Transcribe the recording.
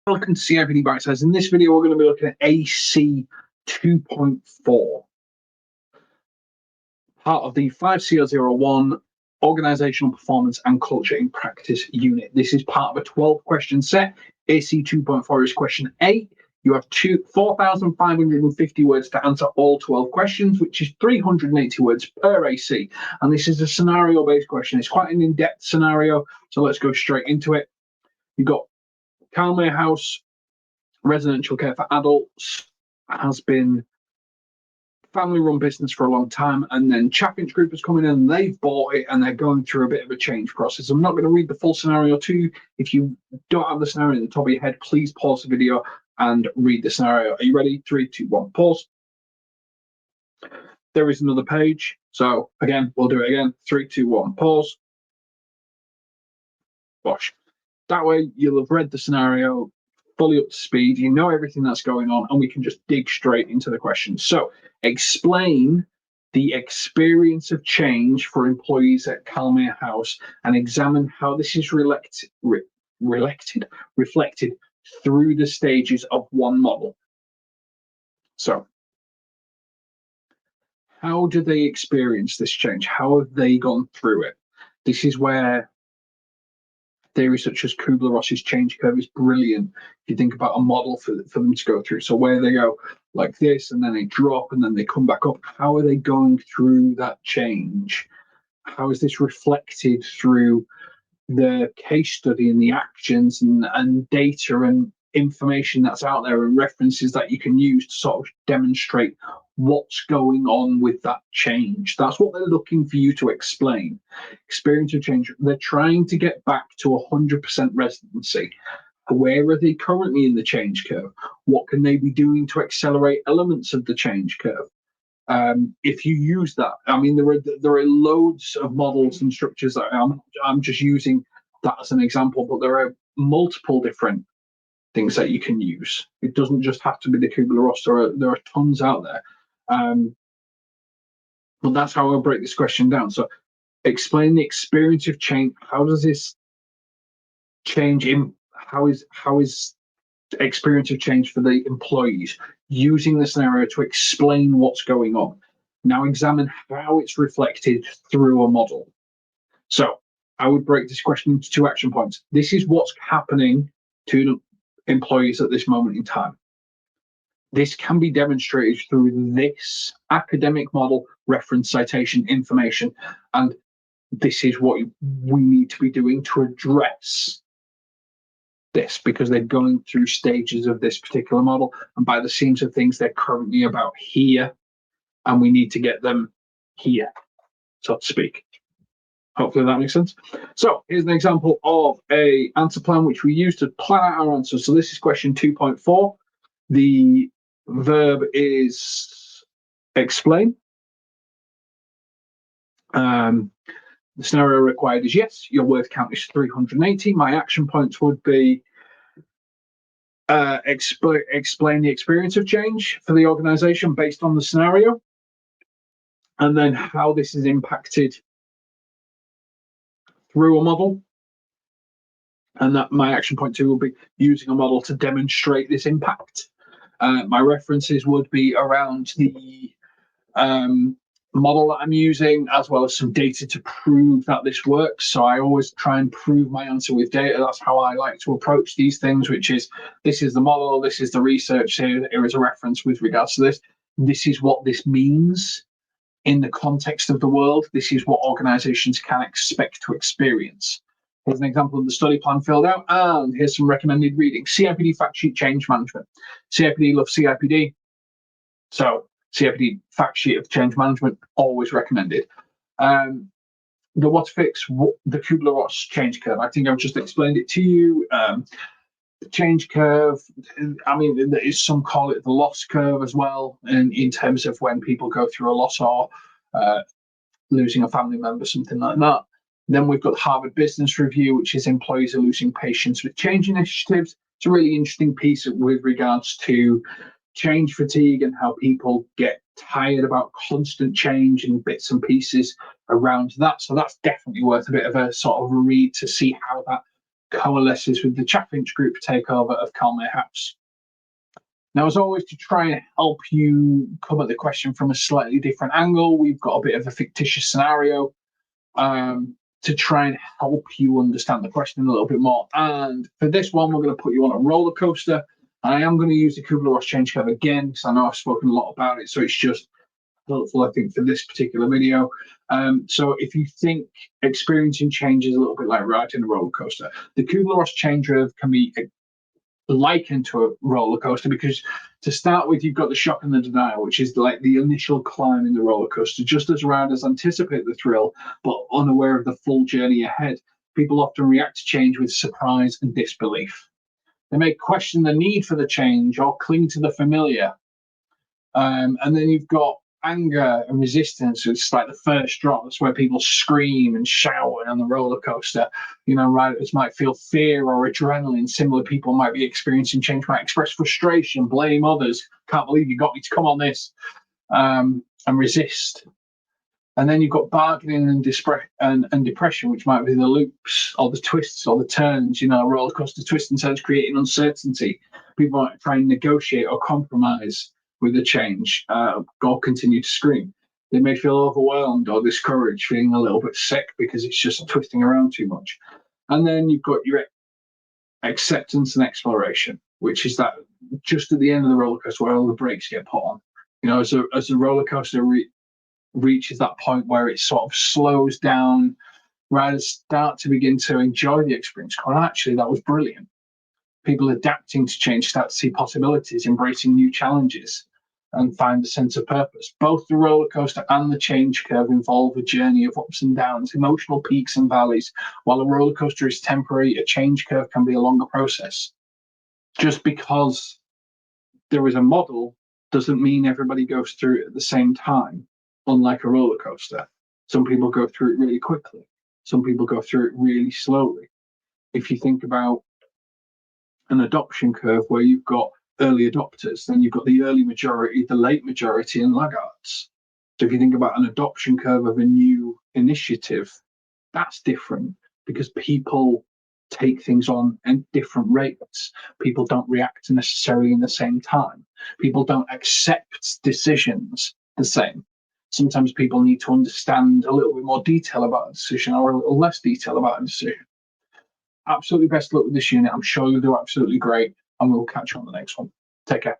Welcome to CIPD Bitesize. In this video, we're going to be looking at AC2.4, part of the 5001 Organizational Performance and Culture in Practice unit. This is part of a 12-question set. AC2.4 is question A. You have 4,550 words to answer all 12 questions, which is 380 words per AC. And this is a scenario-based question. It's quite an in-depth scenario, so let's go straight into it. You've got Calmere House, residential care for adults, has been family-run business for a long time, and then Chaffinch Group has come in and they've bought it and they're going through a bit of a change process. I'm not going to read the full scenario to you. If you don't have the scenario in the top of your head, please pause the video and read the scenario. Are you ready? 3, 2, 1, pause. There is another page. So again, we'll do it again. 3, 2, 1, pause. Wash. That way you'll have read the scenario fully up to speed, you know everything that's going on, and we can just dig straight into the questions. So explain the experience of change for employees at Calmere House and examine how this is reflected through the stages of one model. So how do they experience this change? How have they gone through it? This is where theory such as Kubler-Ross's change curve is brilliant. If you think about a model for them to go through, so where they go like this and then they drop and then they come back up, how are they going through that change? How is this reflected through the case study and the actions and data and information that's out there and references that you can use to sort of demonstrate what's going on with that change? That's what they're looking for you to explain. Experience of change. They're trying to get back to 100% residency. Where are they currently in the change curve? What can they be doing to accelerate elements of the change curve? If you use that, I mean, there are loads of models and structures that I'm just using that as an example, but there are multiple different things that you can use. It doesn't just have to be the Kubler-Ross. There are tons out there. But that's how I'll break this question down. So explain the experience of change. How does this change in, how is the experience of change for the employees, using the scenario to explain what's going on. Now examine how it's reflected through a model. So I would break this question into 2 action points. This is what's happening to the employees at this moment in time. This can be demonstrated through this academic model, reference, citation, information, and this is what we need to be doing to address this, because they're going through stages of this particular model, and by the seams of things, they're currently about here, and we need to get them here, so to speak. Hopefully that makes sense. So here's an example of a answer plan which we use to plan out our answers. So this is question 2.4. The verb is explain. The scenario required is yes, your word count is 380. My action points would be explain the experience of change for the organization based on the scenario, and then how this is impacted through a model. And that my action point 2 will be using a model to demonstrate this impact. My references would be around the model that I'm using, as well as some data to prove that this works. So I always try and prove my answer with data. That's how I like to approach these things, which is, this is the model, this is the research, here is a reference with regards to this. This is what this means in the context of the world. This is what organizations can expect to experience. Here's an example of the study plan filled out, and here's some recommended reading. CIPD fact sheet change management. CIPD love CIPD. So CIPD fact sheet of change management, always recommended. The what to fix, the Kubler-Ross change curve. I think I've just explained it to you. The change curve, I mean, there is some call it the loss curve as well, in terms of when people go through a loss or losing a family member, something like that. Then we've got Harvard Business Review, which is employees are losing patience with change initiatives. It's a really interesting piece with regards to change fatigue and how people get tired about constant change and bits and pieces around that. So that's definitely worth a bit of a sort of a read to see how that coalesces with the Chaffinch Group takeover of Calmere House. Now, as always, to try and help you come at the question from a slightly different angle, we've got a bit of a fictitious scenario to try and help you understand the question a little bit more. And for this one, we're going to put you on a roller coaster. I am going to use the Kubler-Ross change curve again, because I know I've spoken a lot about it, so it's just helpful, I think, for this particular video. So if you think experiencing change is a little bit like riding a roller coaster, the Kubler-Ross change curve can be likened to a roller coaster, because to start with, you've got the shock and the denial, which is like the initial climb in the roller coaster. Just as riders anticipate the thrill, but unaware of the full journey ahead, people often react to change with surprise and disbelief. They may question the need for the change or cling to the familiar. And then you've got anger and resistance. It's like the first drop. That's where people scream and shout on the roller coaster. You know, riders might feel fear or adrenaline. Similar people might be experiencing change, might express frustration, blame others. Can't believe you got me to come on this, and resist. And then you've got bargaining and depression, which might be the loops or the twists or the turns. You know, a roller coaster twist and turns creating uncertainty. People might try and negotiate or compromise with the change, or continue to scream. They may feel overwhelmed or discouraged, feeling a little bit sick because it's just twisting around too much. And then you've got your acceptance and exploration, which is that just at the end of the roller coaster where all the brakes get put on. You know, as the roller coaster reaches that point where it sort of slows down, riders start to begin to enjoy the experience. Oh, actually, that was brilliant. People adapting to change start to see possibilities, embracing new challenges, and find a sense of purpose. Both the roller coaster and the change curve involve a journey of ups and downs, emotional peaks and valleys. While a roller coaster is temporary, a change curve can be a longer process. Just because there is a model doesn't mean everybody goes through it at the same time, unlike a roller coaster. Some people go through it really quickly. Some people go through it really slowly. If you think about an adoption curve where you've got early adopters, then you've got the early majority, the late majority, and laggards. So if you think about an adoption curve of a new initiative, that's different because people take things on at different rates. People don't react necessarily in the same time. People don't accept decisions the same. Sometimes people need to understand a little bit more detail about a decision or a little less detail about a decision. Absolutely best luck with this unit. I'm sure you'll do absolutely great, and we'll catch you on the next one. Take care.